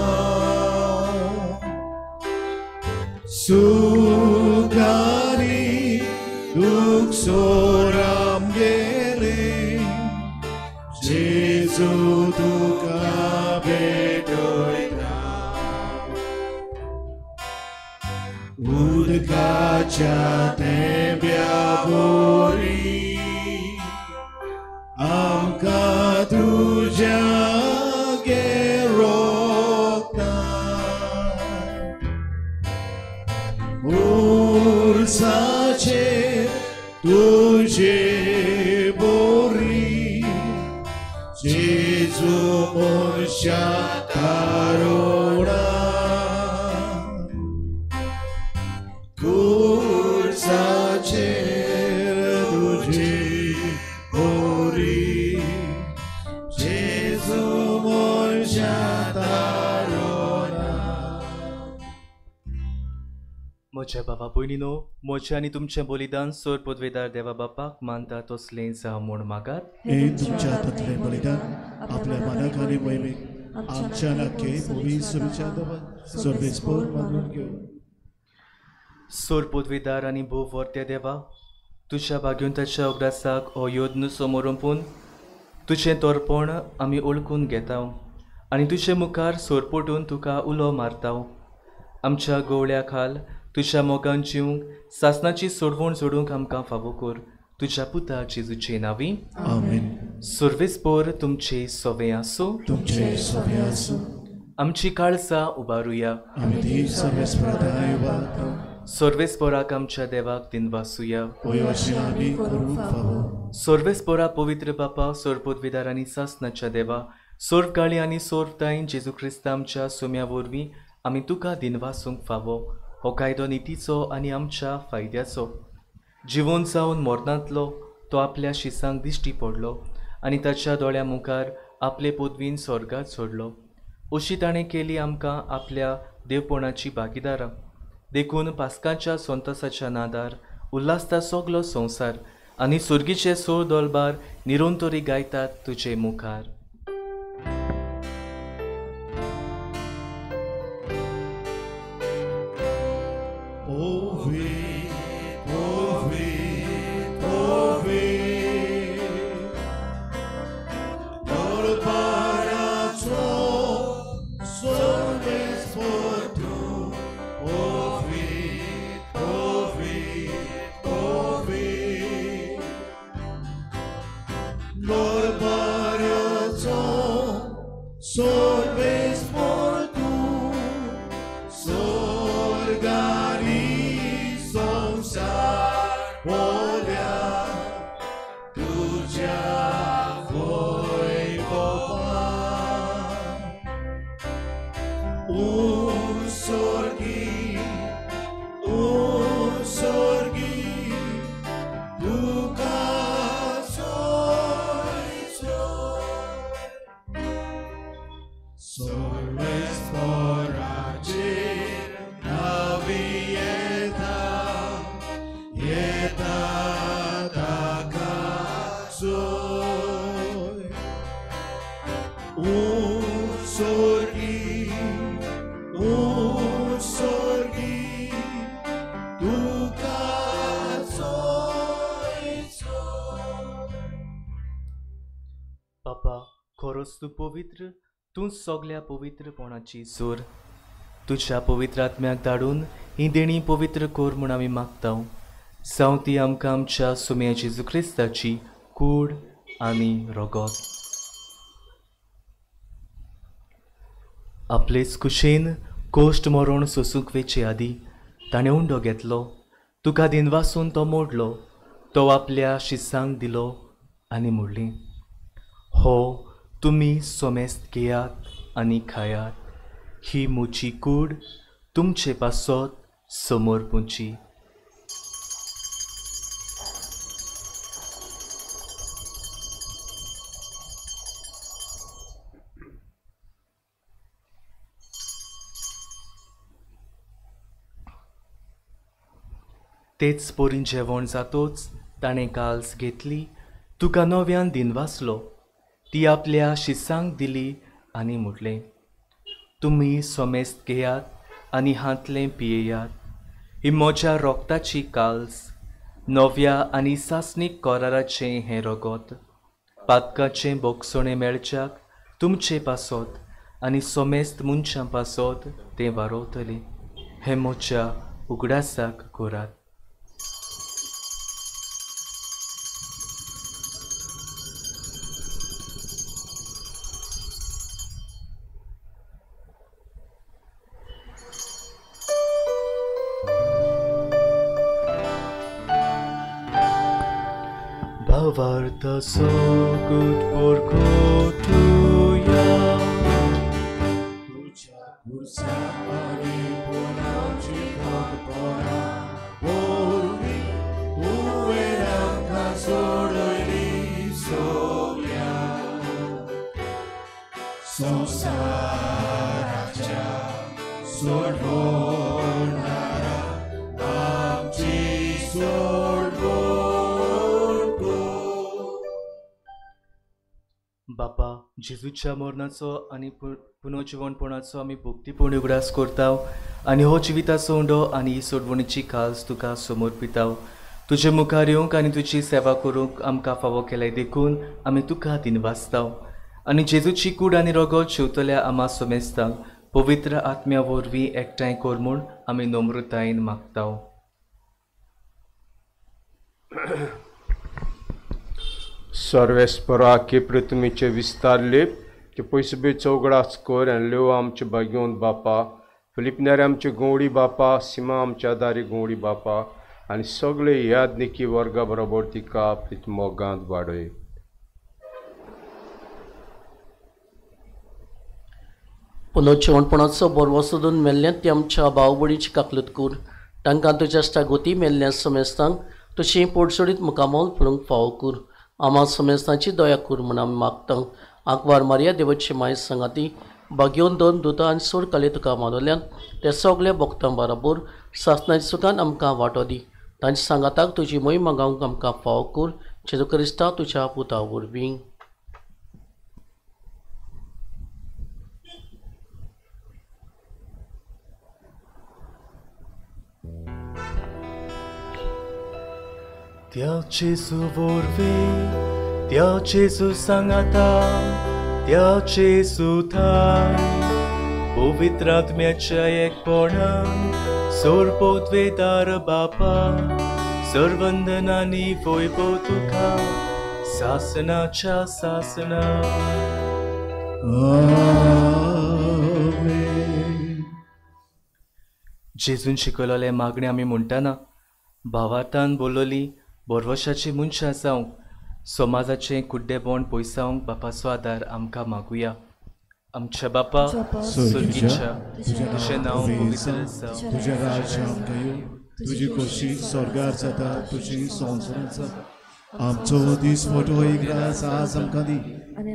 सुखारी दुख सोराम गेले जेजू तुका भेटोयता. उदकाच्या तेंब्या बोरी आमकां तुज्या गेरोता. उर्साचेर तुजे बोरी जेजू मनशा तारोडा. उर्साचेर तुजे बोरी जेजू मनशा तारोडा. म्हज्या बाबा भयणीनो, म्हजें आनी तुमचें बलिदान सोर पदवेदार देवा बापाक मानता तसलें जावं म्हूण मागात. हे तुमच्या हातांतलें बलिदान आपल्या मनाक आनी मैमेक आमच्या नाक्ये पवित्र विचारदवन सर्वेस्पोर मागून घेऊ. सोर पदवेदार आनी भोव वर्त्या देवा, तुज्या भाग्यवंताच्या उगडासाक हो योद्न समोर ओंपून तुजें तोरपण आमी ओळखून घेताव आनी तुजे मुखार सोरपोटून तुका उलो मारताव. आमच्या गवळ्या खाल तुज्या मोगान जिवंक सासणाची सोडवण जोडूंक आमकां फावो कर. तुज्या पुता जेजूचे नांवी. आमेन. सर्वेस्पोर तुमचे सोवे आसूं. तुमचे सोबे आसूं. आमची काळजा उबारुया. आमी ती सर्वेस्पराय वागतां. सर्वेस्पोराक आमच्या देवाक दिनवासुया. वयवशें आमी करूंक फावो. सर्वेस्पोरा पवित्र बापा, सोर पदवेदार आनी सासणाच्या देवा, सोर्व काळी आनी सोर्व ताईन जेजू क्रिस्त आमच्या सोम्या वरवीं आमी तुका दिनवासूंक फावो. हो कायदो नितीचो आनी आमच्या फायद्याचो. जिवून जावन मरणांतलो तो आपल्या शिसांक दिश्टी पडलो आनी ताच्या दोळ्या मुखार आपले पदवीन स्वर्गात सोडलो. अशी ताणें केली आमकां आपल्या देवपणाची भागीदारां. देखून पास्काच्या संतसाच्या नादार उल्हासता सगलो संवसार आनी सुर्गीचे सोळ दोलबार निरोंतरी गायतात तुजे मुखार. बापा, खरोच तूं पवित्र, तूं सगल्या पवित्रपणाची जोर. तुज्या पवित्र आत्म्याक धाडून ही देणी पवित्र कोर म्हूण आमी मागतांव. जावं ती आमकां आमच्या सुम्या जेजू क्रिस्ताची कूड आनी रगत. आपलेच कुशेन कोश्ट मरण सोसूंक वेचे आदी ताणें उंडो घेतलो. तुका दिनवासून तो मोडलो. तो आपल्या शिसांक दिलो आनी म्हणलें, हो तुमी सोमेस्त घेयात आनी खायात. ही म्हजी कूड तुमचे पासत समोर पुंची. तेच पोरीन जेवण जातोच ताणें काल्स घेतली. तुका नव्यान दिनवासलो. ती आपल्या शिसांक दिली आनी म्हटलें, तुमी सोमेस्त घेयात आनी हातलें पियेयात. ही म्हज्या रोगताची काल्स, नव्या आनी सासणीक कोराराचें हें रगत. पातकाचें बोगसणें मेळच्याक तुमचे पासत आनी सोमेस्त मनशां पासत तें वारोवतलें. हें म्हज्या उगडासाक करात. Varta so good por kotuya. Tuja kursa ani ponauci pora. Pormi ueram kasoroi soya. Samsaracha sordonara amchi sordon. बापा, जेजूच्या मरणाचो आनी पुनर्जीवनपणाचो आमी भक्तीपूर्ण उगडास करताव आनी हो जिविताचो उंडो आनी ही सोडवणीची काल्स तुका समर्पिताव. तुजे मुखार येवंक आनी तुजी सेवा करूंक आमकां फावो केल्याय देखून आमी तुका दिनवासताव. आनी जेजूची कूड आनी रगत शेवतल्या आमा सोमेस्तांक पवित्र आत्म्या वरवीं एकठांय कर म्हूण आमी नम्रतायेन मागताव. सर्वेस्परा के पृथ्वीचे विस्तारले के पयसबे चौगडास कर आनी लेव आमचे भाग्योन बापा. फिलिपनारे आमचे गोवडी बापा. सिमा आमच्या दारी गोवडी बापा. आनी सगळे यादनिकी वर्गा बरोबर तिका आपली मोगांत वाडय. पुनोचेवणपणाचो बोरवो सोदून मेल्ल्या ती आमच्या भावबडीची काकलूत कर. तांकां तुज्या श्टागोती मेल्ल्या समेस्तांक तशी पोटसोडीत मुखामोल पडूंक फावो कर. आम्हा समेस्तांची दया कर म्हूण आमी मागता. आंकवार मारिया देवाची माय सांगाती बागेवन दोन दुतां आनी सोड काले तुका मानवल्यान ते सगळे भक्तां बरोबर सासणाच्या सुखान आमकां वांटो दी. तांच्या सांगाताक तुजी मोहीम मागावंक आमकां फावो कर. जेजू क्रिस्ता तुज्या पुता वरवीं. त्या Gesù vorrei, त्या Gesù सांगाता, त्या Gesù थाय, पवित्र आत्म्याच्या एकपणान सोरपोतवेदार बापा, सर्वंदनांनी वैभव तुका, सासनाच्या सासना. जेजून शिकयलोले मागणी आमी म्हणटाना भावार्थान बोललोली बोरवशाची मनशां जावंक समाजाचें कुड्डेबोण पयसावंक बापाचो आदार आमकां मागुया. आमच्या बापा सुर्गीच्या तुजें नांव पवित्र जावं. तुजें राज्य आमकां येवं. तुजी खोशी स्वर्गार जाता तशी संवसारांत जाता. आमचो दीस मोठो एक रास आज आमकां दी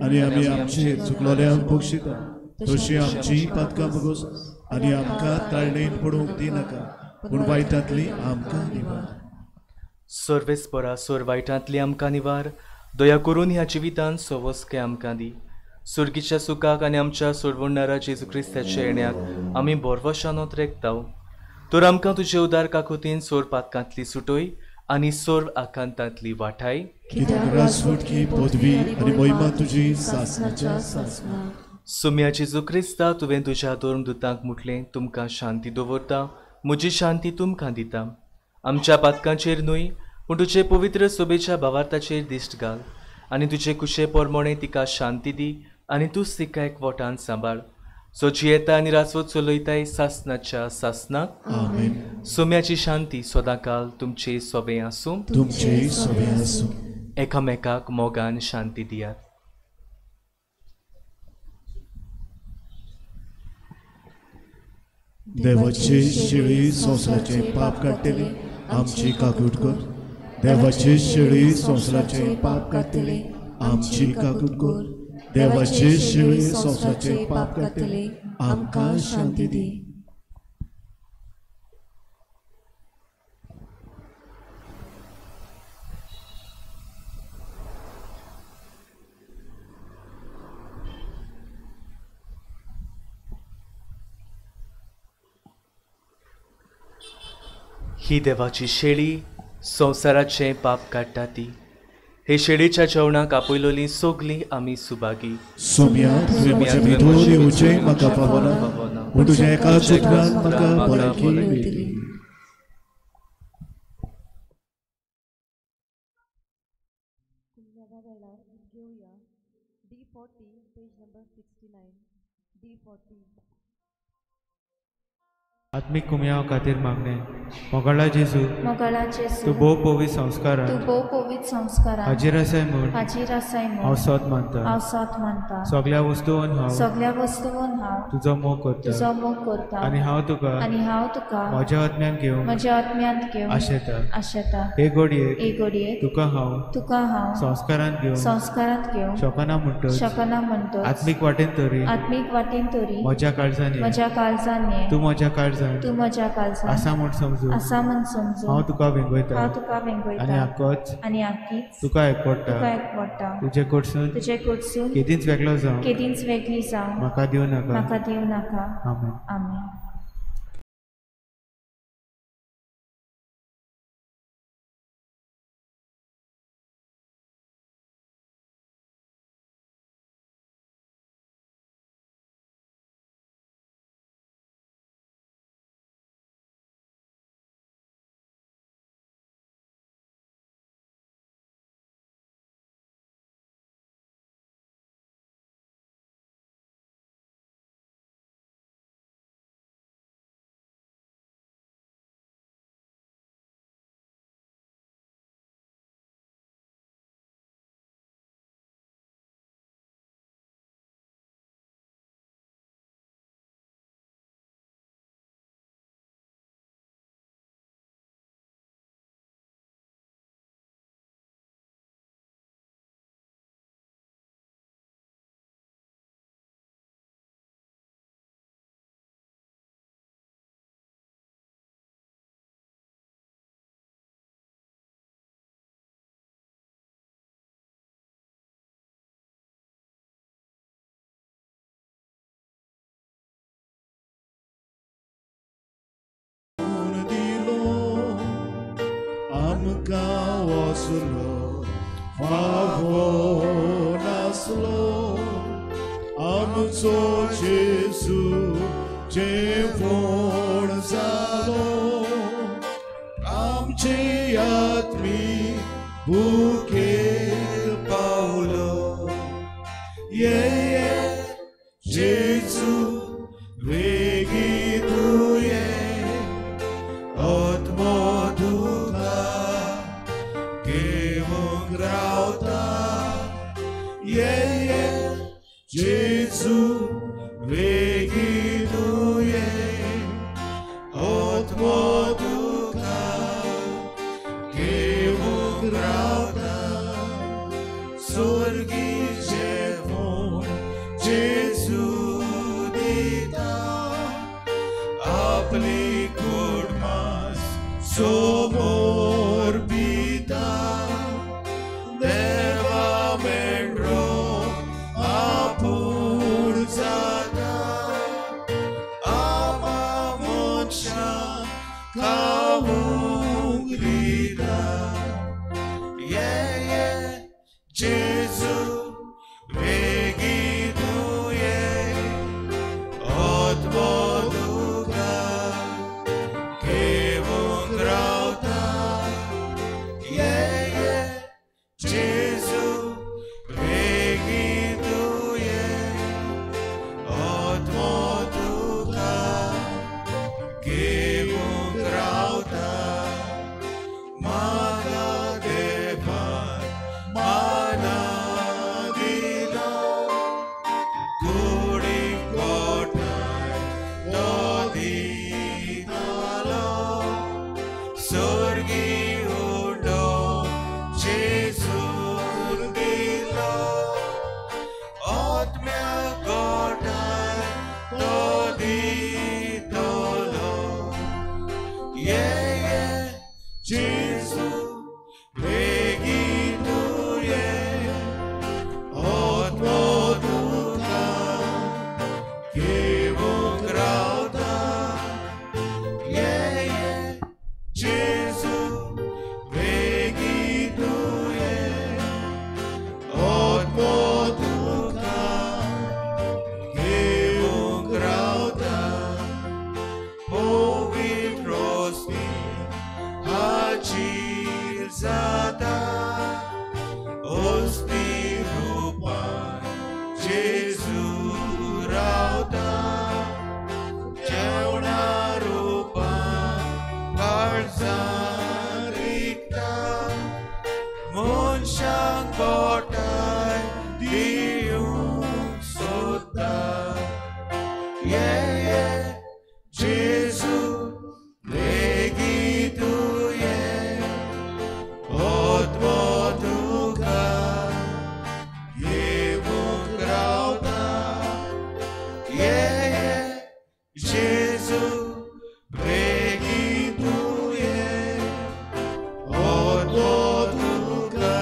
आनी आमी आमचे चुकलोल्यांक बक्षिता तशी आमची पातकां बगोस आनी आमकां ताळणेन पडूंक दिनाका पूण वायटांतली आमकां निवार. सर्वेस्परा सोर वायटांतली आमकां निवार. दया करून ह्या जिवितांत सवस्के आमकां दी. सुर्गीच्या सुखाक आनी आमच्या सोडवणारा जेजू क्रिस्ताच्या येण्याक आमी बोरवशानोत रेखताव. तर आमकां तुजे उदार काकुतीन सोर पातकांतली सुटोय आनी सोर आकांतांतली वाठाय. कित्याक राजवटकी पदवी आनी महिमा तुजी सासणाच्या सासना. सुम्या जेजू क्रिस्ता तुवें तुज्या दोन दुतांक म्हटलें तुमकां शांती दवरता, म्हजी शांती तुमकां दिता. आमच्या पातकांचेर न्हय पूण तुजे पवित्र सोबेच्या भावार्थाचेर दिश्ट घाल आनी तुजे कुशे पोरमोणे तिका शांती दी आनी तूंच तिका एकवटान सांबाळ. सो जियेता आनी राजवत चलयताय सासनाच्या सासनाक. आमेन. सुम्याची शांती सदांकाल तुमचे सोबे आसूं. तुमचे सोबे आसूं. एकामेकाक मोगान शांती दियात. देवाचे शिळे संवसाराचे पाप काडटले आमची काकूट कर. देवाचे शिळे संवसाराचे पाप काडटले आमची काकूट कर. देवाचे शिळे संवसाराचे पाप काडटले आमकां शांती दी. ही देवाची शेळी संवसाराचें पाप काडटा ती. हे शेळीच्या जेवणाक आपयलोली सोगली आमी सुभागी. सोम्या तुवें म्हज्या भितर येवचें म्हाका फावना पूण तुज्या एकाच उतरान म्हाका भलायकी मेळटली. आत्मिक कुमयाव खातीर मागणे. मोगाळा जेजू तूं भोव पवित्र संस्कारांत हाजीर आसाय म्हूण हांव सोत मानता. सगळ्या वस्तूंत हांव तुजो मोग करता आनी हांव तुका म्हज्या आत्म्यान घेवन आशेता. हे घडये तुका हांव संस्कारांत घेवन शकना म्हणटच आत्मीक वाटेन तरी म्हज्या काळजांनी तूं म्हज्या काळजांत आसा म्हूण समजून हांव तुका वेंगयता आनी आख्खीच तुका एकवडटा. तुजे कडसून केदींच वेगळो जावं म्हाका दिवं नाका. आमेन. Jesulo, favor naslo, amso Jesu, जेवण जालो, आमचे आत्मी भुकेर पावलो. ये जेजू बेगीन ये, आत्मा तुका घेवंक रावता. ये जेजू बेगीन ये, आत्मा तुका घेवंक रावता. स्वर्गी जेवण जेजू दिता, आपली कुडमास समोर पिता. देवा मेंढरो आपूण जाता, आमा मनशां खावंक दिता. ये जेजू बेगीन ये, आत्मा तुका घेवंक रावता. ये जेजू बेगीन ये, आत्मा तुका घेवंक रावता. म्हाका देवान माना दिलो, कुडीक गोठाय तो दितालो. स्वर्गी उडो जेजून दिलो, आत्म्या गोठाय तो दितलो. ये जेजू बेगीन ये, आत्मा तुका घेवंक रावता. ये जेजू बेगीन ये, आत्मा तुका घेवंक रावता. पवित्र रोसनी हाजीर जाता, ओस्ती रूपान जेजू रावता. जेवणा रूपान काळजां रिगता, मनशांक गोठाय दिवंक सोदता. ये जेजू बेगीन ये, आत्मा तुका घेवंक रावता. ये जेजू बेगीन ये, आत्मा तुका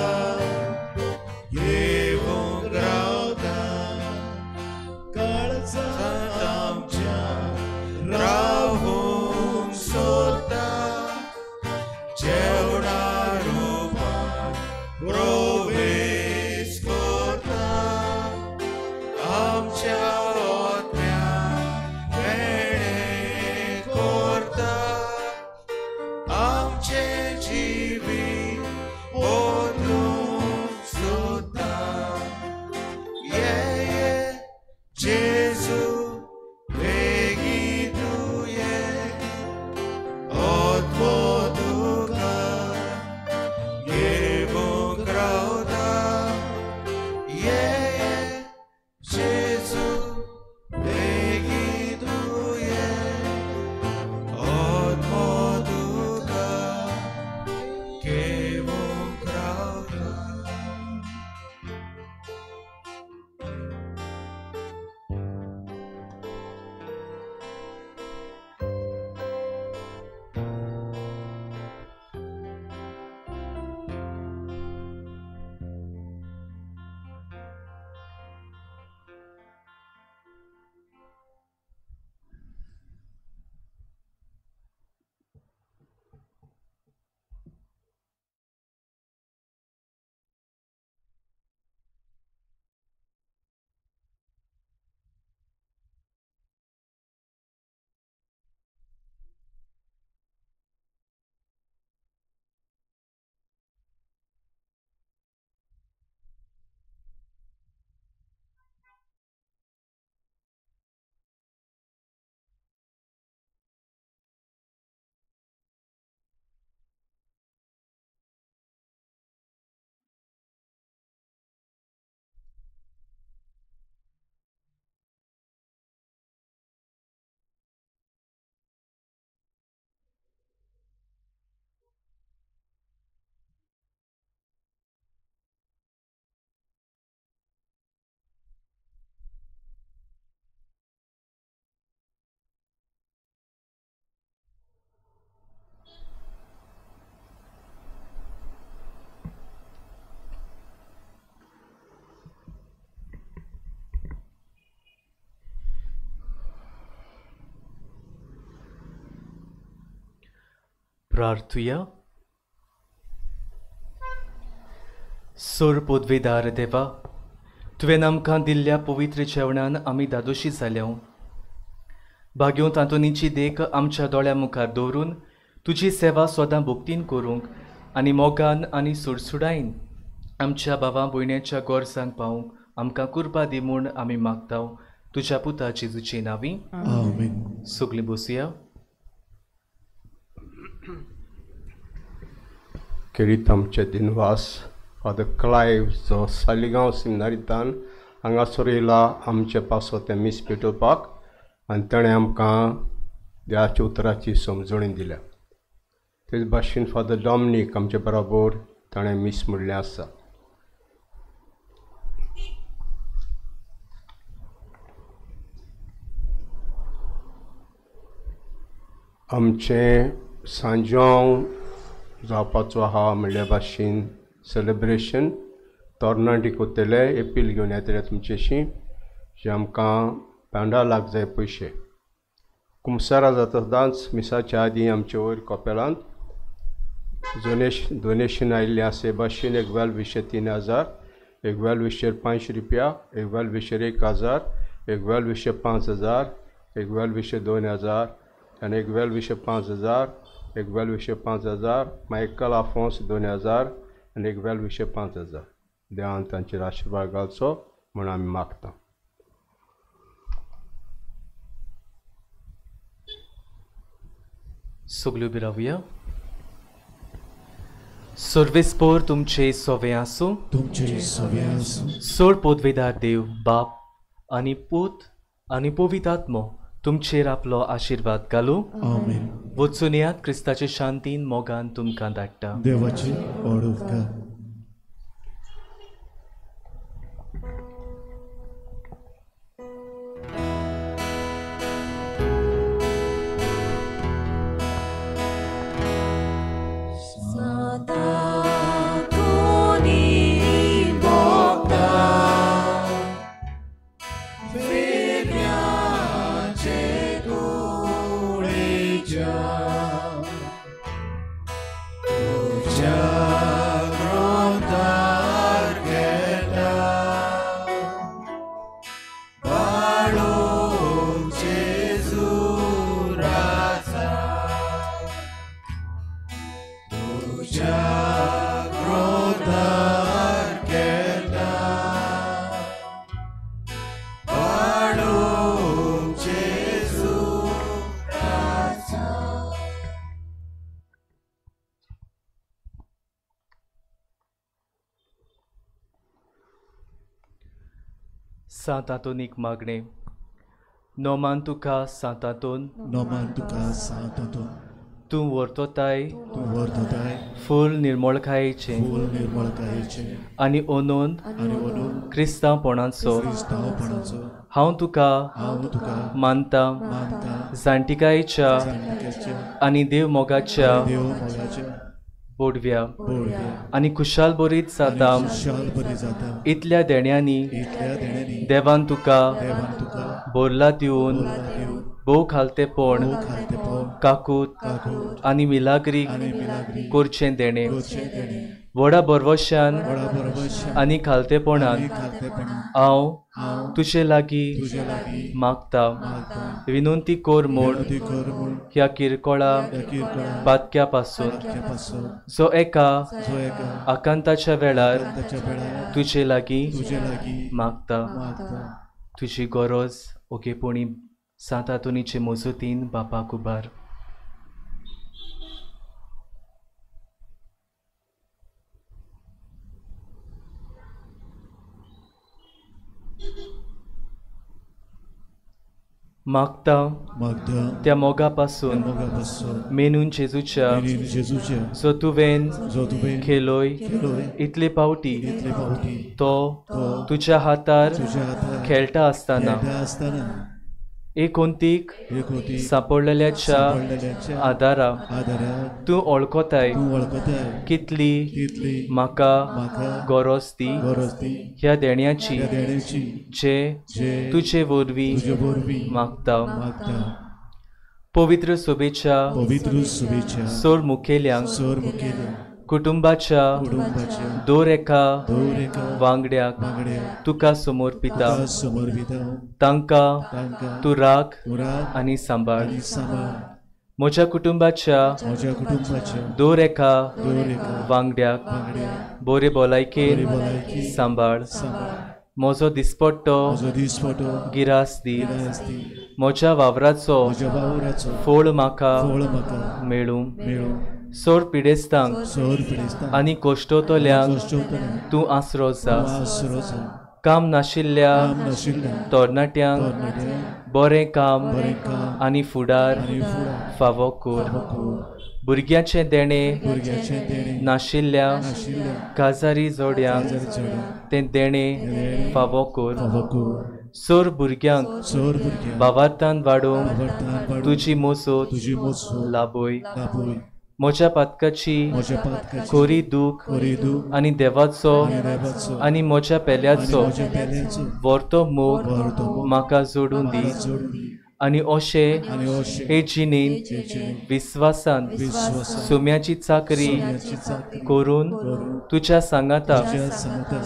प्रार्थुया. सोर पदवेदार देवा, तुवें आमकां दिल्ल्या पवित्र जेवणान आमी दादोशी जाल्यो. भाग्यो तांतुनीची देख आमच्या दोळ्या मुखार दवरून तुजी सेवा सदां भोगतीन करूंक आनी मोगान आनी सुडसुडायन आमच्या भावां भयण्याच्या गोरसांक पावूंक आमकां कृपा दी म्हूण आमी मागताव तुज्या पुता जेजूची नांवी. आमीन. सगळीं बसुया. किरीत आमचे दिनवास फादर क्लायव जो सालिगांव सेमिनारींतान हांगासर येयला आमचे पासो ते मीस पेटोवपाक आनी ताणें आमकां देवाच्या उतराची समजणी दिल्या. तेच भाशेन फादर डॉमिनीक आमचे बरोबर ताणें मीस म्हणलें आसा. आमचें सांजांव जावपाचो आहा म्हणल्या भाशेन सेलिब्रेशन तोरणाटी कोत्तेले एपील घेवन येतले तुमचेशी जे आमकां पेंडालाक जाय पयशे. कुमसारा जाता सदांच मिसाच्या आदीं आमचे वयर कपेलांत डोनेशन आयिल्लें आसा भाशेन एक वेल विशे 3000, एक वेल विशे 500 रुपया, एक वेल विशे 1000, एक वेल विशे 5000, एक वेल विशे 2000 आनी एक वेल विशे 5000, एक वेल विशे 5000, मायकल आफोन्स 2000 आनी एक वेल विशे 5000. देवान तांचेर आशिर्वाद घालचो म्हूण आमी मागता. सगळ्यो बिरावया. सर्वेस्पोर तुमचे सोवे आसूं. तुमचे सोवे आसूं. सोड पदवेदार देव बाप आनी पूत आनी पवित्र आत्मो तुमचेर आपलो आशिर्वाद घालूं. आमीन. वचून येयात क्रिस्ताचे शांतीन मोगान तुमकां धाडटा. देवाची ओड उपकार. सांतातून एक मागणे. नोमान तुका सांतातून. नोमान तुका सांतातून. तूं वर्तोताय. तूं वर्तोताय. फूल निर्मळकायेचे. फूल निर्मळकायेचे. आनी ओनून. आनी ओनून. क्रिस्तांवपणाचो. क्रिस्तांवपणाचो. हांव तुका. हांव तुका. मानता. मानता. जाणटिकायेच्या. जाणटिकायेच्या. आनी देव मोगाच्या. देव मोगाच्या. बोडव्या. बोडव्या. आनी खुशाल बरीत जाता. खुशाल बरी जाता. इतल्या देण्यांनी. इतल्या देण्यांनी. देवान तुका. देवान तुका. बोरला दिवन. बोरला दिवन. भोव खालतेपण. भोव खालतेपण. काकूत. काकूत. आनी मिलाग्री. आनी मिलाग्री. करचें देणे. करचें देणे. व्हडा बरवशान. व्हडा बरवशान. आनी खालतेपणान. आनी खालतेपणान. हांव. हांव. तुजे लागीं. तुजे लागीं. मागता. मागता. विनंती कर म्हूण. विनंती कर म्हूण. ह्या किरकोळा. ह्या किरकोळा. पातक्या पासून. पातक्या पासून. जो एका. जो एका. आकांताच्या वेळार. आकांताच्या वेळार. तुजे लागीं. तुजे लागीं. मागता. मागता. तुजी गरज ओगेपणी सांतातुनीचे मजतीन बापाक उबार. मागता. मागता. त्या मोगा पासून. मोगापासून. मेनून जेजूच्या. मेनून जेजूच्या. जो तुवें. जो तुवें. खेलोय. खेलोय. इतले पावटी. इतले पावटी. तो. तुज्या हातार. तुज्या हातार. खेळटा आसतना. खेळटा आसतना. एकोंतीक. एकोंतीक. सांपडलेल्याच्या आदारा. आदारार. तूं वळखताय. तूं वळखताय. कितली. कितली. म्हाका. म्हाका. गरज ती. गरज ती. ह्या देण्याची. ह्या देण्याची. जे. जे. तुजे वरवीं. तुजे वरवीं. मागता. मागता. पवित्र शुभेच्छा सोर मुखेल्यांक कुटुंबाच्या दोरेका वांगड्याक तुका समर्पिता तांकां तूं राख आनी सांबाळ म्हज्या कुटुंबाच्या दोरेका वांगड्याक बरे भलायकेन सांबाळ म्हजो दिसपट्टो गिरास्ती म्हज्या वावराचो फळ म्हाका मेळूं सोर पिडेस्तांक आनी कोश्टोतल्यांक तूं आसरो जा काम नाशिल्ल्या तरणाट्यांक बरें काम आनी फुडार फावो कर भुरग्याचें देणें नाशिल्ल्या काजारी जोड्यांक तें देणें फावो कर सोर भुरग्यांक भावार्थान वाडोवंक तुजी मोसत लाबय म्हज्या पातकाची खोरी दूख आनी देवाचो आनी म्हज्या पेल्याचो व्हरतो मोग म्हाका जोडून दी आनी ओशे हे जिणेन विस्वासान सुम्याची चाकरी करून तुज्या सांगाताक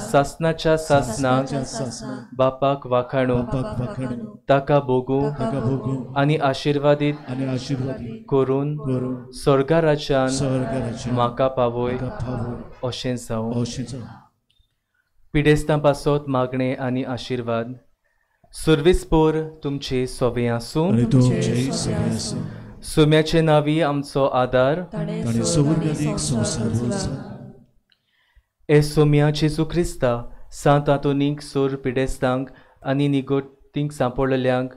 सासनाच्या सासनाक बापाक वाखाणू ताका भोगू आनी आशिर्वादीत करून स्वर्गा राज्यान म्हाका पावय अशें जावं पिडेस्तां पासत मागणे आनी आशिर्वाद सुर्विस्पोर तुमचे सोवे आसूं सुम्याचे नावी आमचो आदार ए सोम्या जेजू क्रिस्ता सांत आंतोनीक सोर पिडेस्तांक आनी निगोतींक सांपडलेल्यांक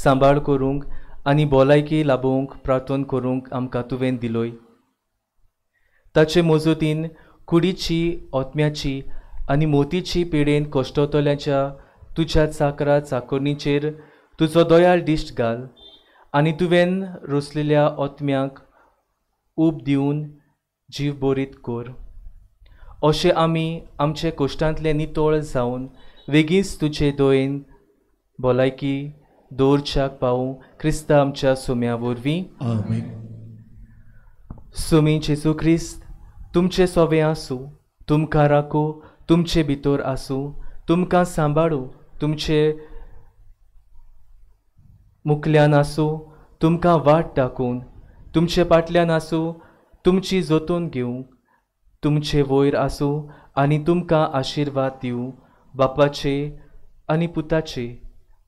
सांबाळ करूंक आनी भलायकी लाबोवंक प्रार्थना करूंक आमकां तुवें दिलोय ताचे मजतीन कुडीची ओत्म्याची आनी मोतीची पिडेन कोश्टोतल्याच्या तुज्या चाकरा चाकोरणीचेर तुजो दयाळ दिश्ट घाल आनी तुवें रोसलेल्या ओत्म्यांक ऊब दिवन जीव बोरीत कर अशें आमी आमचे कोश्टांतले नितोळ जावन वेगीच तुजे दोयेन भलायकी दवरच्याक पावूं क्रिस्ता आमच्या सोम्या वरवीं सोमी जेजू क्रिस्त तुमचे सोवे आसूं तुमकां राखूं तुमचे भितर आसूं तुमकां सांबाळूं तुमचे मुखल्यान आसूं तुमकां वाट दाखोवन तुमचे फाटल्यान आसूं तुमची जतन घेवंक तुमचे वयर आसूं आनी तुमकां आशिर्वाद दिवं बापाचे आनी पुताचे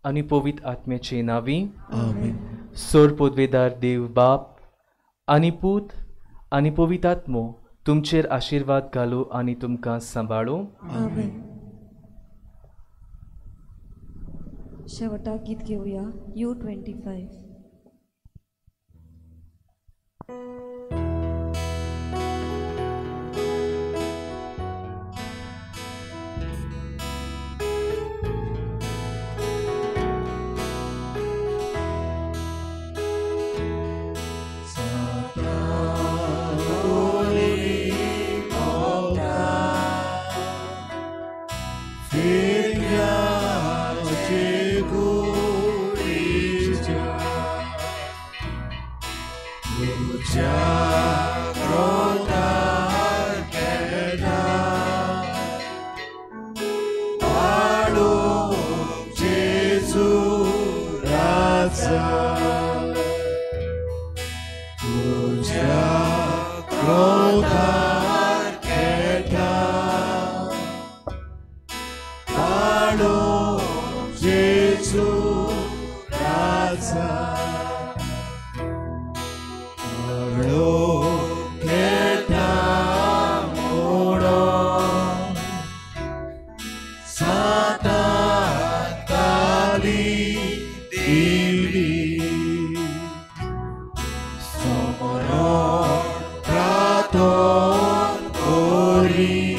आनी पवित्र आत्म्याचे नांवी सोर पदवेदार देव बाप आनी पूत आनी पवित्र आत्मो तुमचेर आशिर्वाद घालूं आनी तुमकां सांबाळूं शेवटाक गीत घेवया U25 Somoro praton kori